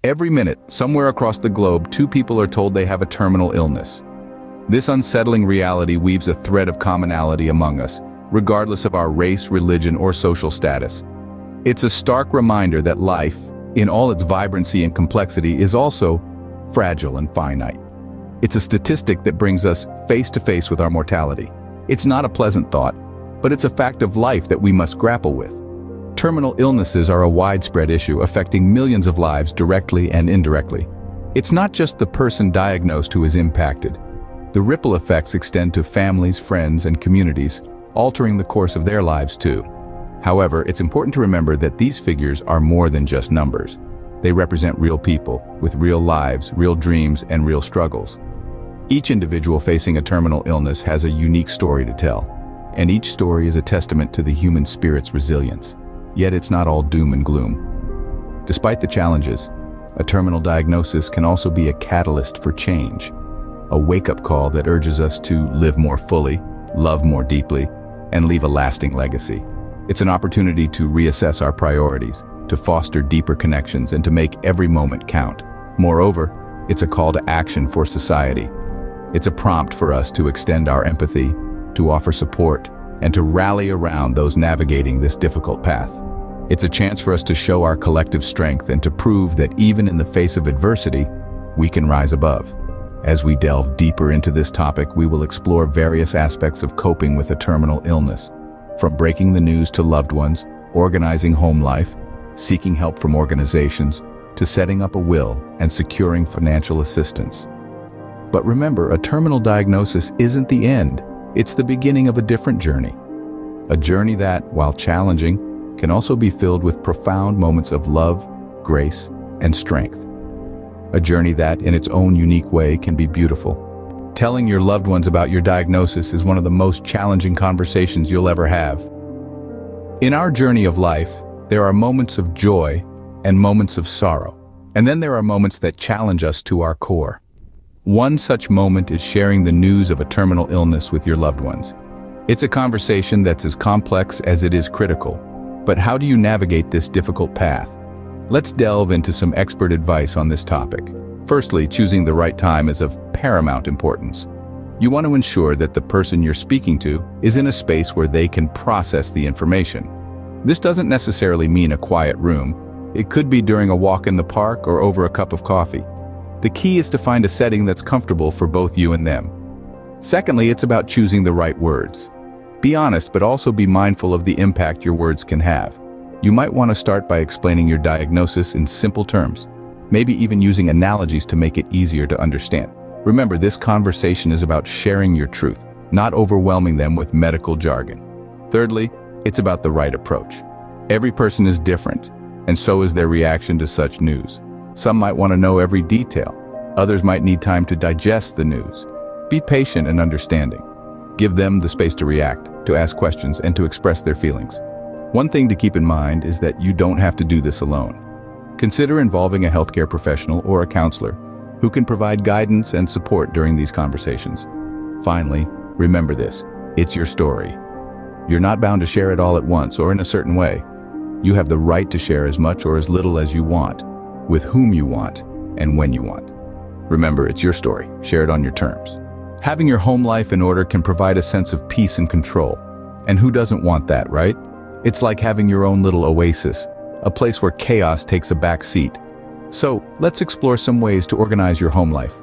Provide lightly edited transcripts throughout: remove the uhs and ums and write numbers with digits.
Every minute, somewhere across the globe, two people are told they have a terminal illness. This unsettling reality weaves a thread of commonality among us, regardless of our race, religion, or social status. It's a stark reminder that life, in all its vibrancy and complexity, is also fragile and finite. It's a statistic that brings us face to face with our mortality. It's not a pleasant thought, but it's a fact of life that we must grapple with. Terminal illnesses are a widespread issue affecting millions of lives directly and indirectly. It's not just the person diagnosed who is impacted. The ripple effects extend to families, friends, and communities, altering the course of their lives too. However, it's important to remember that these figures are more than just numbers. They represent real people, with real lives, real dreams, and real struggles. Each individual facing a terminal illness has a unique story to tell, and each story is a testament to the human spirit's resilience. Yet it's not all doom and gloom. Despite the challenges, a terminal diagnosis can also be a catalyst for change, a wake-up call that urges us to live more fully, love more deeply, and leave a lasting legacy. It's an opportunity to reassess our priorities, to foster deeper connections, and to make every moment count. Moreover, it's a call to action for society. It's a prompt for us to extend our empathy, to offer support, and to rally around those navigating this difficult path. It's a chance for us to show our collective strength and to prove that even in the face of adversity, we can rise above. As we delve deeper into this topic, we will explore various aspects of coping with a terminal illness, from breaking the news to loved ones, organizing home life, seeking help from organizations, to setting up a will and securing financial assistance. But remember, a terminal diagnosis isn't the end. It's the beginning of a different journey. A journey that, while challenging, can also be filled with profound moments of love, grace, and strength. A journey that, in its own unique way, can be beautiful. Telling your loved ones about your diagnosis is one of the most challenging conversations you'll ever have. In our journey of life, there are moments of joy and moments of sorrow, and then there are moments that challenge us to our core. One such moment is sharing the news of a terminal illness with your loved ones. It's a conversation that's as complex as it is critical. But how do you navigate this difficult path? Let's delve into some expert advice on this topic. Firstly, choosing the right time is of paramount importance. You want to ensure that the person you're speaking to is in a space where they can process the information. This doesn't necessarily mean a quiet room. It could be during a walk in the park or over a cup of coffee. The key is to find a setting that's comfortable for both you and them. Secondly, it's about choosing the right words. Be honest, but also be mindful of the impact your words can have. You might want to start by explaining your diagnosis in simple terms, maybe even using analogies to make it easier to understand. Remember, this conversation is about sharing your truth, not overwhelming them with medical jargon. Thirdly, it's about the right approach. Every person is different, and so is their reaction to such news. Some might want to know every detail. Others might need time to digest the news. Be patient and understanding. Give them the space to react, to ask questions, and to express their feelings. One thing to keep in mind is that you don't have to do this alone. Consider involving a healthcare professional or a counselor who can provide guidance and support during these conversations. Finally, remember this: it's your story. You're not bound to share it all at once or in a certain way. You have the right to share as much or as little as you want, with whom you want, and when you want. Remember, it's your story. Share it on your terms. Having your home life in order can provide a sense of peace and control. And who doesn't want that, right? It's like having your own little oasis, a place where chaos takes a back seat. So, let's explore some ways to organize your home life.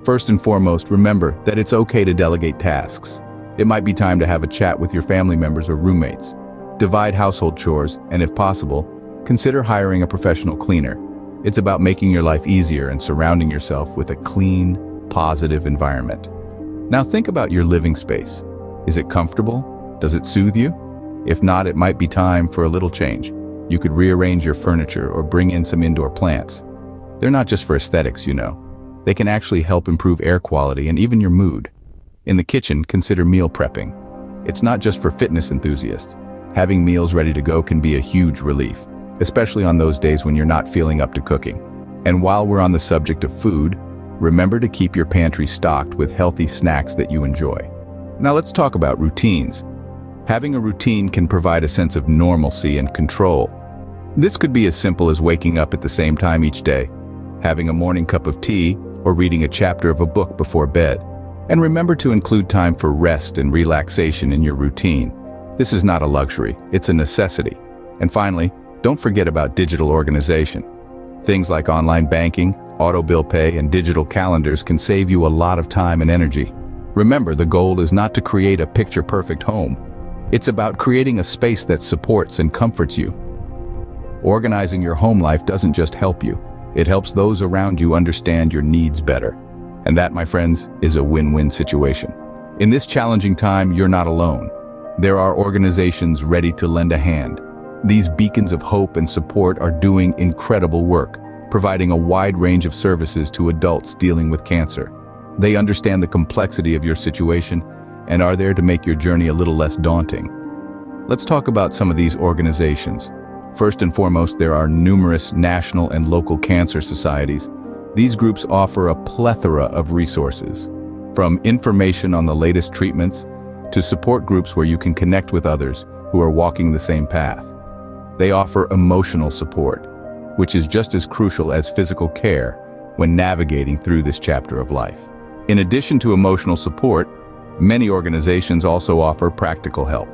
First and foremost, remember that it's okay to delegate tasks. It might be time to have a chat with your family members or roommates. Divide household chores, and if possible, consider hiring a professional cleaner. It's about making your life easier and surrounding yourself with a clean, positive environment. Now think about your living space. Is it comfortable? Does it soothe you? If not, it might be time for a little change. You could rearrange your furniture or bring in some indoor plants. They're not just for aesthetics, you know. They can actually help improve air quality and even your mood. In the kitchen, consider meal prepping. It's not just for fitness enthusiasts. Having meals ready to go can be a huge relief, especially on those days when you're not feeling up to cooking. And while we're on the subject of food, remember to keep your pantry stocked with healthy snacks that you enjoy. Now let's talk about routines. Having a routine can provide a sense of normalcy and control. This could be as simple as waking up at the same time each day, having a morning cup of tea, or reading a chapter of a book before bed. And remember to include time for rest and relaxation in your routine. This is not a luxury, it's a necessity. And finally, don't forget about digital organization. Things like online banking, auto bill pay, and digital calendars can save you a lot of time and energy. Remember, the goal is not to create a picture-perfect home. It's about creating a space that supports and comforts you. Organizing your home life doesn't just help you, it helps those around you understand your needs better. And that, my friends, is a win-win situation. In this challenging time, you're not alone. There are organizations ready to lend a hand. These beacons of hope and support are doing incredible work, providing a wide range of services to adults dealing with cancer. They understand the complexity of your situation and are there to make your journey a little less daunting. Let's talk about some of these organizations. First and foremost, there are numerous national and local cancer societies. These groups offer a plethora of resources, from information on the latest treatments to support groups where you can connect with others who are walking the same path. They offer emotional support, which is just as crucial as physical care when navigating through this chapter of life. In addition to emotional support, many organizations also offer practical help.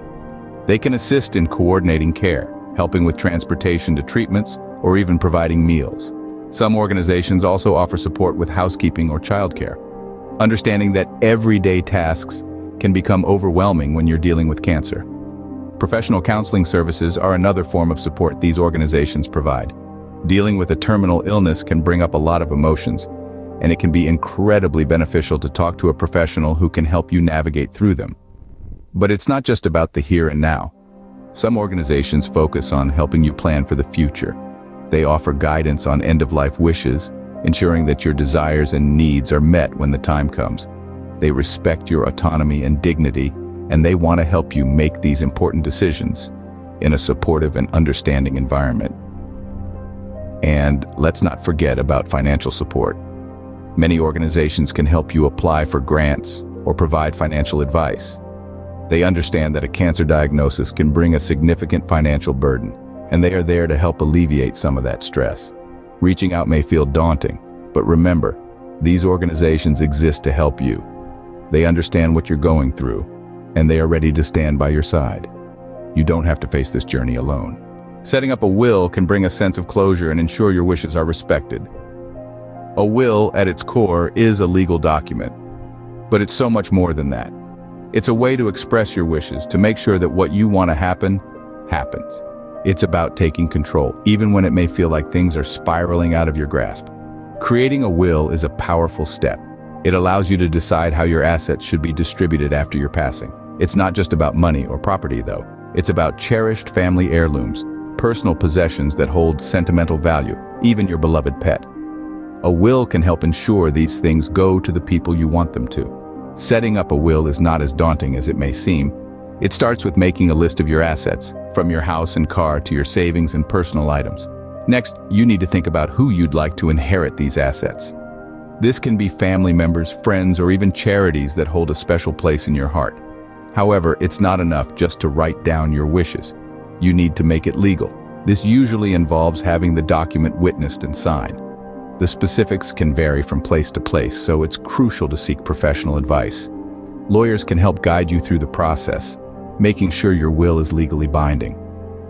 They can assist in coordinating care, helping with transportation to treatments, or even providing meals. Some organizations also offer support with housekeeping or childcare, understanding that everyday tasks can become overwhelming when you're dealing with cancer. Professional counseling services are another form of support these organizations provide. Dealing with a terminal illness can bring up a lot of emotions, and it can be incredibly beneficial to talk to a professional who can help you navigate through them. But it's not just about the here and now. Some organizations focus on helping you plan for the future. They offer guidance on end-of-life wishes, ensuring that your desires and needs are met when the time comes. They respect your autonomy and dignity, and they want to help you make these important decisions in a supportive and understanding environment. And let's not forget about financial support. Many organizations can help you apply for grants or provide financial advice. They understand that a cancer diagnosis can bring a significant financial burden, and they are there to help alleviate some of that stress. Reaching out may feel daunting, but remember, these organizations exist to help you. They understand what you're going through, and they are ready to stand by your side. You don't have to face this journey alone. Setting up a will can bring a sense of closure and ensure your wishes are respected. A will, at its core, is a legal document, but it's so much more than that. It's a way to express your wishes, to make sure that what you want to happen, happens. It's about taking control, even when it may feel like things are spiraling out of your grasp. Creating a will is a powerful step. It allows you to decide how your assets should be distributed after your passing. It's not just about money or property, though. It's about cherished family heirlooms, personal possessions that hold sentimental value, even your beloved pet. A will can help ensure these things go to the people you want them to. Setting up a will is not as daunting as it may seem. It starts with making a list of your assets, from your house and car to your savings and personal items. Next, you need to think about who you'd like to inherit these assets. This can be family members, friends, or even charities that hold a special place in your heart. However, it's not enough just to write down your wishes. You need to make it legal. This usually involves having the document witnessed and signed. The specifics can vary from place to place, so it's crucial to seek professional advice. Lawyers can help guide you through the process, making sure your will is legally binding.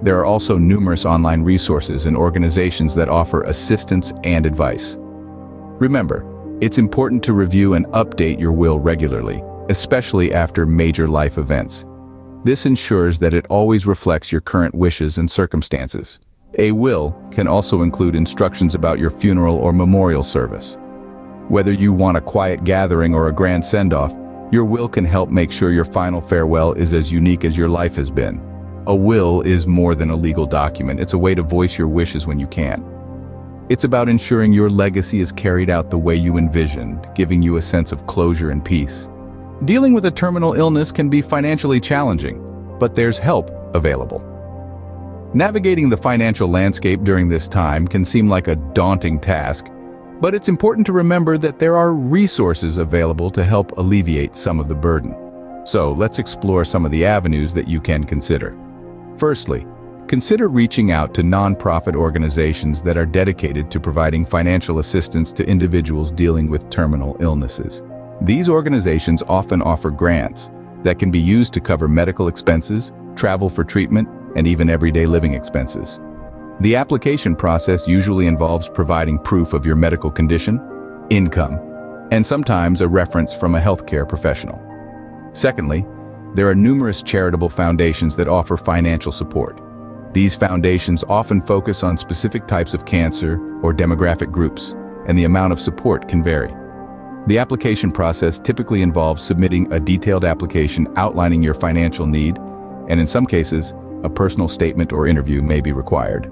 There are also numerous online resources and organizations that offer assistance and advice. Remember, it's important to review and update your will regularly, especially after major life events. This ensures that it always reflects your current wishes and circumstances. A will can also include instructions about your funeral or memorial service. Whether you want a quiet gathering or a grand send-off, your will can help make sure your final farewell is as unique as your life has been. A will is more than a legal document. It's a way to voice your wishes when you can. It's about ensuring your legacy is carried out the way you envisioned, giving you a sense of closure and peace. Dealing with a terminal illness can be financially challenging, but there's help available. Navigating the financial landscape during this time can seem like a daunting task, but it's important to remember that there are resources available to help alleviate some of the burden. So let's explore some of the avenues that you can consider. Firstly, consider reaching out to nonprofit organizations that are dedicated to providing financial assistance to individuals dealing with terminal illnesses. These organizations often offer grants that can be used to cover medical expenses, travel for treatment, and even everyday living expenses. The application process usually involves providing proof of your medical condition, income, and sometimes a reference from a healthcare professional. Secondly, there are numerous charitable foundations that offer financial support. These foundations often focus on specific types of cancer or demographic groups, and the amount of support can vary. The application process typically involves submitting a detailed application outlining your financial need, and in some cases, a personal statement or interview may be required.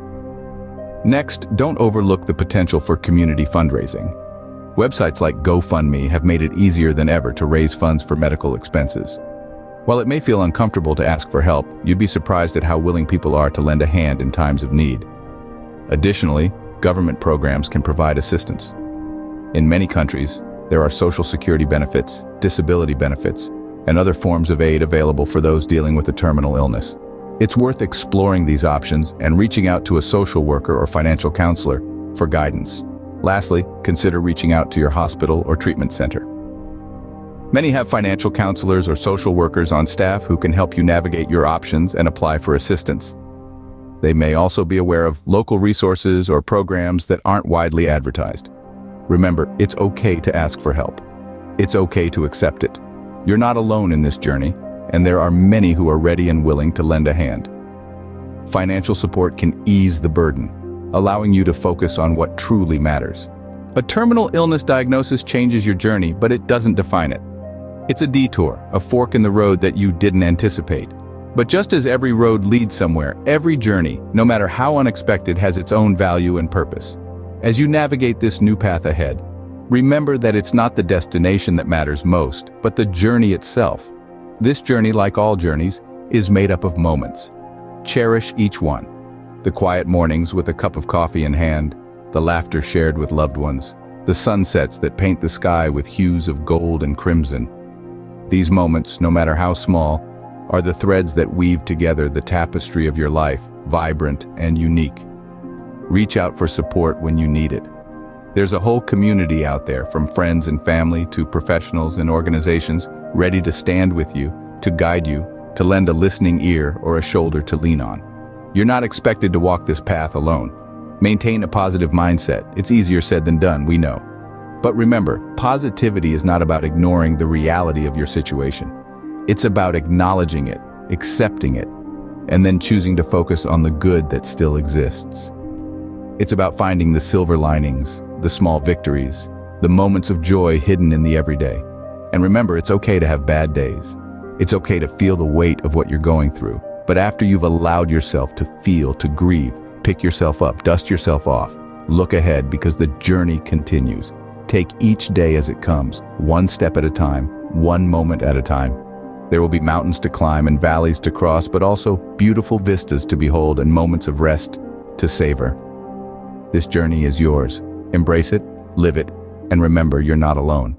Next, don't overlook the potential for community fundraising. Websites like GoFundMe have made it easier than ever to raise funds for medical expenses. While it may feel uncomfortable to ask for help, you'd be surprised at how willing people are to lend a hand in times of need. Additionally, government programs can provide assistance. In many countries, there are social security benefits, disability benefits, and other forms of aid available for those dealing with a terminal illness. It's worth exploring these options and reaching out to a social worker or financial counselor for guidance. Lastly, consider reaching out to your hospital or treatment center. Many have financial counselors or social workers on staff who can help you navigate your options and apply for assistance. They may also be aware of local resources or programs that aren't widely advertised. Remember, it's okay to ask for help. It's okay to accept it. You're not alone in this journey, and there are many who are ready and willing to lend a hand. Financial support can ease the burden, allowing you to focus on what truly matters. A terminal illness diagnosis changes your journey, but it doesn't define it. It's a detour, a fork in the road that you didn't anticipate. But just as every road leads somewhere, every journey, no matter how unexpected, has its own value and purpose. As you navigate this new path ahead, remember that it's not the destination that matters most, but the journey itself. This journey, like all journeys, is made up of moments. Cherish each one. The quiet mornings with a cup of coffee in hand, the laughter shared with loved ones, the sunsets that paint the sky with hues of gold and crimson. These moments, no matter how small, are the threads that weave together the tapestry of your life, vibrant and unique. Reach out for support when you need it. There's a whole community out there, from friends and family to professionals and organizations, ready to stand with you, to guide you, to lend a listening ear or a shoulder to lean on. You're not expected to walk this path alone. Maintain a positive mindset. It's easier said than done, we know. But remember, positivity is not about ignoring the reality of your situation. It's about acknowledging it, accepting it, and then choosing to focus on the good that still exists. It's about finding the silver linings, the small victories, the moments of joy hidden in the everyday. And remember, it's okay to have bad days. It's okay to feel the weight of what you're going through. But after you've allowed yourself to feel, to grieve, pick yourself up, dust yourself off, look ahead, because the journey continues. Take each day as it comes, one step at a time, one moment at a time. There will be mountains to climb and valleys to cross, but also beautiful vistas to behold and moments of rest to savor. This journey is yours. Embrace it, live it, and remember, you're not alone.